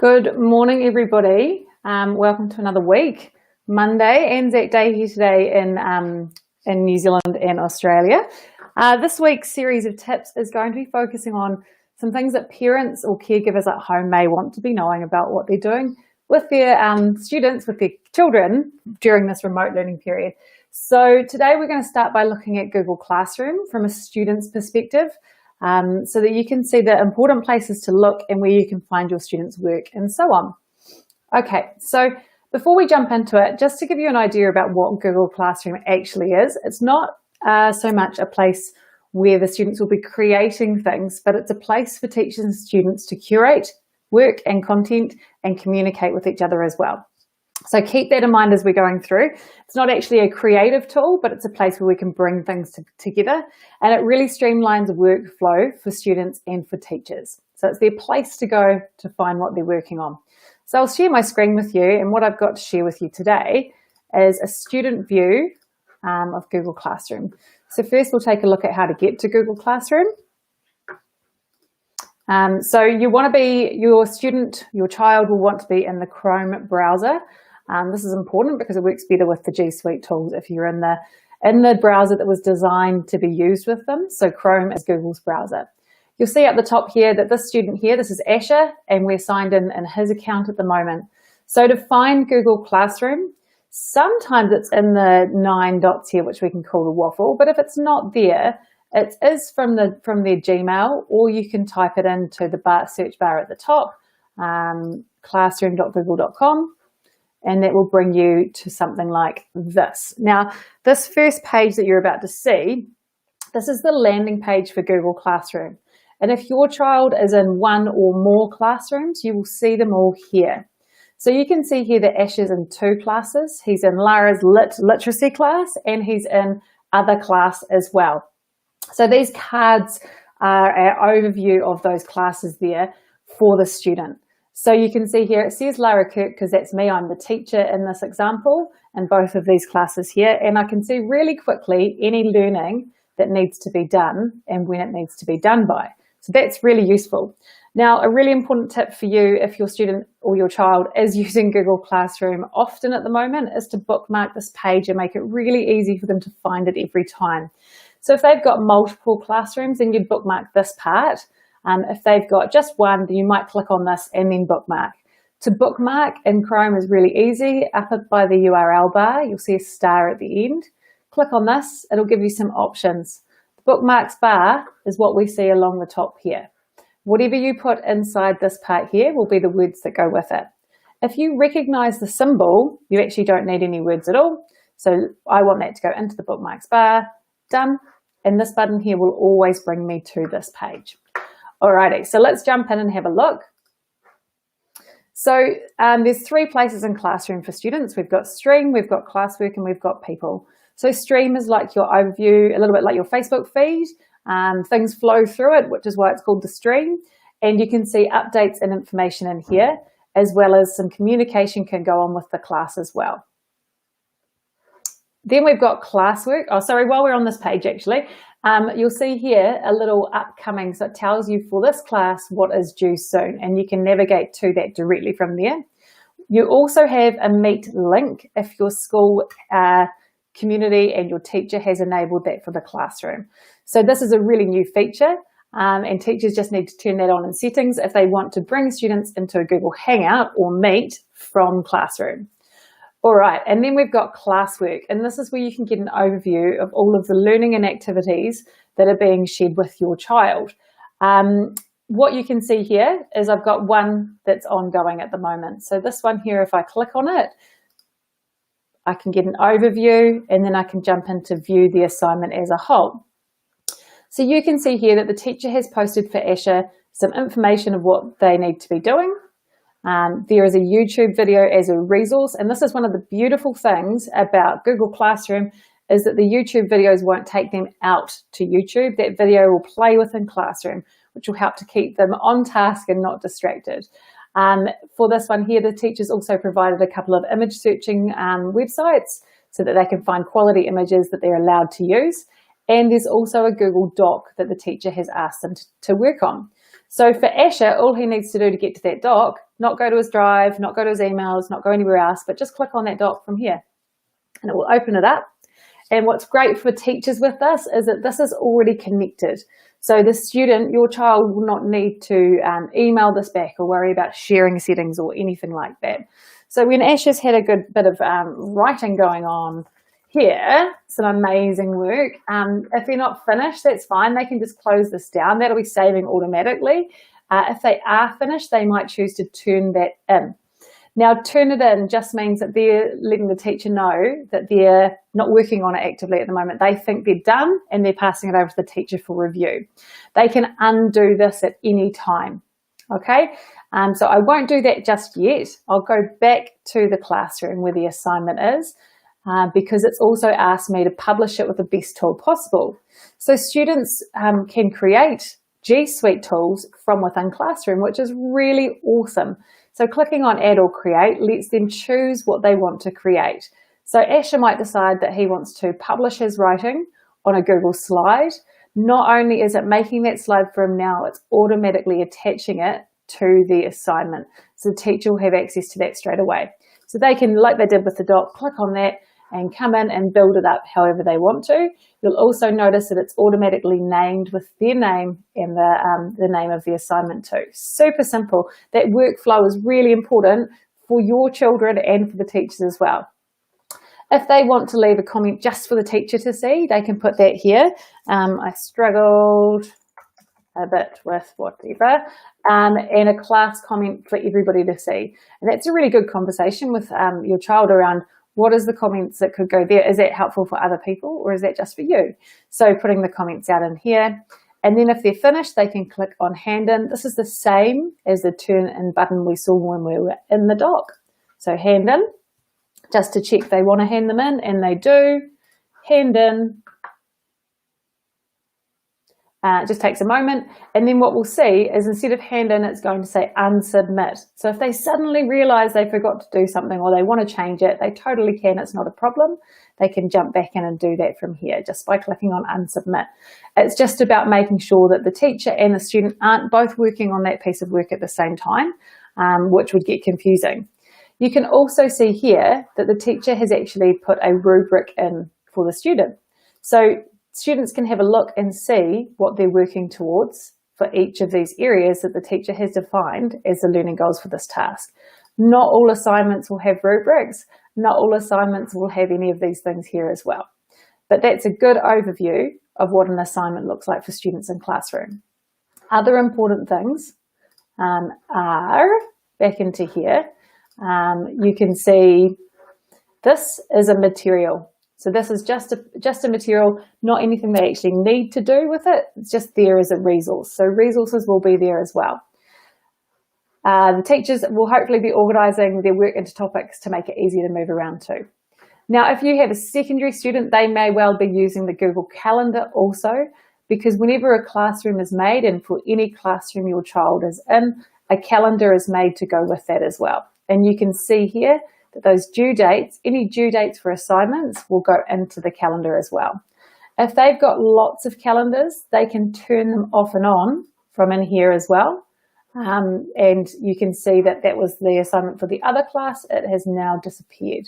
Good morning, everybody. Welcome to another week. Monday, Anzac Day here today in New Zealand and Australia. This week's series of tips is going to be focusing on some things that parents or caregivers at home may want to be knowing about what they're doing with their students, with their children during this remote learning period. So today we're going to start by looking at Google Classroom from a student's perspective, so that you can see the important places to look and where you can find your students' work and so on. Okay, so before we jump into it, just to give you an idea about what Google Classroom actually is, it's not so much a place where the students will be creating things, but it's a place for teachers and students to curate work and content and communicate with each other as well. So keep that in mind as we're going through. It's not actually a creative tool, but it's a place where we can bring things together, and it really streamlines the workflow for students and for teachers. So it's their place to go to find what they're working on. So I'll share my screen with you, and what I've got to share with you today is a student view of Google Classroom. So first we'll take a look at how to get to Google Classroom. So you want to be, your child will want to be in the Chrome browser. This is important because it works better with the G Suite tools if you're in the browser that was designed to be used with them. So Chrome is Google's browser. You'll see at the top here that this student here, this is Asher, and we're signed in his account at the moment. So to find Google Classroom, sometimes it's in the 9 dots here, which we can call the waffle, but if it's not there, it is from their Gmail, or you can type it into the search bar at the top, classroom.google.com, and that will bring you to something like this. Now, this first page that you're about to see, this is the landing page for Google Classroom. And if your child is in one or more classrooms, you will see them all here. So you can see here that Asher's in 2 classes. He's in Lara's literacy class, and he's in other class as well. So these cards are an overview of those classes there for the student. So you can see here, it says Lara Kirk because that's me, I'm the teacher in this example in both of these classes here. And I can see really quickly any learning that needs to be done and when it needs to be done by. So that's really useful. Now, a really important tip for you if your student or your child is using Google Classroom often at the moment is to bookmark this page and make it really easy for them to find it every time. So if they've got multiple classrooms, then you'd bookmark this part. If they've got just one, then you might click on this and then bookmark. To bookmark in Chrome is really easy. Up by the URL bar, you'll see a star at the end. Click on this, it'll give you some options. The bookmarks bar is what we see along the top here. Whatever you put inside this part here will be the words that go with it. If you recognize the symbol, you actually don't need any words at all. So I want that to go into the bookmarks bar, done. And this button here will always bring me to this page. Alrighty, so let's jump in and have a look. So there's 3 places in Classroom for students. We've got Stream, we've got Classwork, and we've got People. So Stream is like your overview, a little bit like your Facebook feed. Things flow through it, which is why it's called the stream. And you can see updates and information in here, as well as some communication can go on with the class as well. Then we've got Classwork. Oh, sorry, while we're on this page, actually, you'll see here a little upcoming. So it tells you for this class what is due soon, and you can navigate to that directly from there. You also have a Meet link if your school community and your teacher has enabled that for the classroom. So this is a really new feature, and teachers just need to turn that on in settings if they want to bring students into a Google Hangout or Meet from Classroom. All right, and then we've got Classwork, and this is where you can get an overview of all of the learning and activities that are being shared with your child. What you can see here is I've got one that's ongoing at the moment. So this one here, if I click on it, I can get an overview, and then I can jump in to view the assignment as a whole. So you can see here that the teacher has posted for Asher some information of what they need to be doing. There is a YouTube video as a resource, and this is one of the beautiful things about Google Classroom is that the YouTube videos won't take them out to YouTube. That video will play within Classroom, which will help to keep them on task and not distracted. For this one here, the teachers also provided a couple of image searching websites so that they can find quality images that they're allowed to use. And there's also a Google Doc that the teacher has asked them to work on. So for Asher, all he needs to do to get to that doc not go to his drive, not go to his emails, not go anywhere else, but just click on that doc from here and it will open it up. And what's great for teachers with this is that this is already connected. So the student, your child, will not need to email this back or worry about sharing settings or anything like that. So when Ash has had a good bit of writing going on here, some amazing work. If they're not finished, that's fine. They can just close this down. That'll be saving automatically. If they are finished, they might choose to turn that in. Now, turn it in just means that they're letting the teacher know that they're not working on it actively at the moment. They think they're done and they're passing it over to the teacher for review. They can undo this at any time, okay? So I won't do that just yet. I'll go back to the classroom where the assignment is because it's also asked me to publish it with the best tool possible. So students can create G Suite tools from within Classroom, which is really awesome. So clicking on Add or Create lets them choose what they want to create. So Asher might decide that he wants to publish his writing on a Google slide. Not only is it making that slide for him now, it's automatically attaching it to the assignment. So the teacher will have access to that straight away. So they can, like they did with the doc, click on that and come in and build it up however they want to. You'll also notice that it's automatically named with their name and the name of the assignment too. Super simple. That workflow is really important for your children and for the teachers as well. If they want to leave a comment just for the teacher to see, they can put that here. I struggled a bit with whatever, and a class comment for everybody to see. And that's a really good conversation with your child around what is the comments that could go there? Is that helpful for other people or is that just for you? So putting the comments out in here. And then if they're finished, they can click on hand in. This is the same as the turn in button we saw when we were in the doc. So hand in, just to check they want to hand them in, and they do. Hand in. It just takes a moment, and then what we'll see is instead of hand in, it's going to say unsubmit. So if they suddenly realize they forgot to do something or they want to change it, they totally can. It's not a problem. They can jump back in and do that from here just by clicking on unsubmit. It's just about making sure that the teacher and the student aren't both working on that piece of work at the same time, which would get confusing. You can also see here that the teacher has actually put a rubric in for the student. So students can have a look and see what they're working towards for each of these areas that the teacher has defined as the learning goals for this task. Not all assignments will have rubrics. Not all assignments will have any of these things here as well. But that's a good overview of what an assignment looks like for students in Classroom. Other important things are back into here. You can see this is a material. So this is just a material, not anything they actually need to do with it. It's just there as a resource. So resources will be there as well. The teachers will hopefully be organising their work into topics to make it easier to move around too. Now, if you have a secondary student, they may well be using the Google Calendar also, because whenever a classroom is made, and for any classroom your child is in, a calendar is made to go with that as well. And you can see here that those due dates, any due dates for assignments will go into the calendar as well. If they've got lots of calendars, they can turn them off and on from in here as well. And you can see that that was the assignment for the other class. It has now disappeared.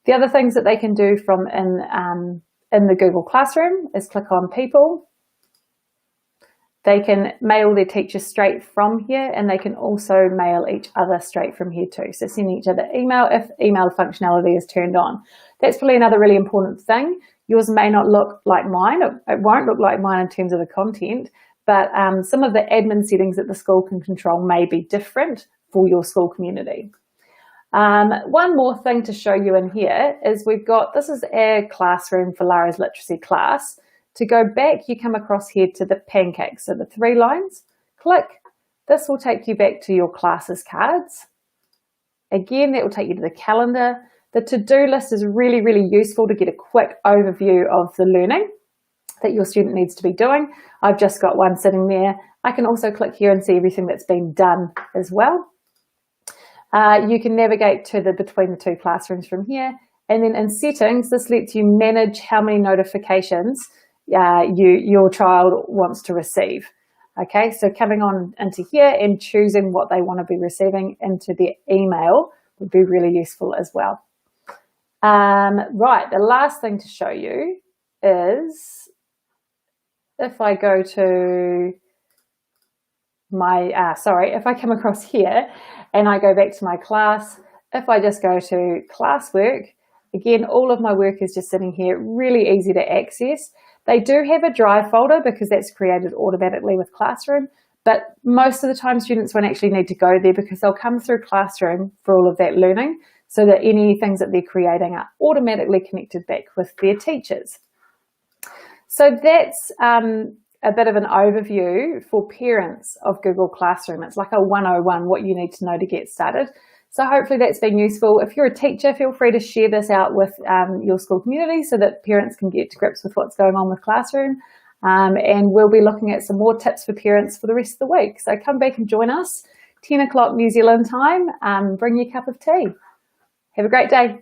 The other things that they can do from in the Google Classroom is click on People. They can mail their teachers straight from here, and they can also mail each other straight from here too. So send each other email if email functionality is turned on. That's probably another really important thing. Yours may not look like mine. It won't look like mine in terms of the content, but some of the admin settings that the school can control may be different for your school community. One more thing to show you in here is this is our classroom for Lara's literacy class. To go back, you come across here to the pancakes, so the 3 lines. Click. This will take you back to your classes cards. Again, that will take you to the calendar. The to-do list is really, really useful to get a quick overview of the learning that your student needs to be doing. I've just got one sitting there. I can also click here and see everything that's been done as well. You can navigate to between the 2 classrooms from here. And then in settings, this lets you manage how many notifications your child wants to receive. Okay, so coming on into here and choosing what they want to be receiving into their email would be really useful as well. Right, the last thing to show you is if I go to my, if I come across here and I go back to my class, if I just go to Classwork, again, all of my work is just sitting here, really easy to access. They do have a drive folder because that's created automatically with Classroom, but most of the time students won't actually need to go there because they'll come through Classroom for all of that learning so that any things that they're creating are automatically connected back with their teachers. So that's a bit of an overview for parents of Google Classroom. It's like a 101, what you need to know to get started. So hopefully that's been useful. If you're a teacher, feel free to share this out with your school community so that parents can get to grips with what's going on with Classroom. And we'll be looking at some more tips for parents for the rest of the week. So come back and join us, 10 o'clock New Zealand time. Bring your cup of tea. Have a great day.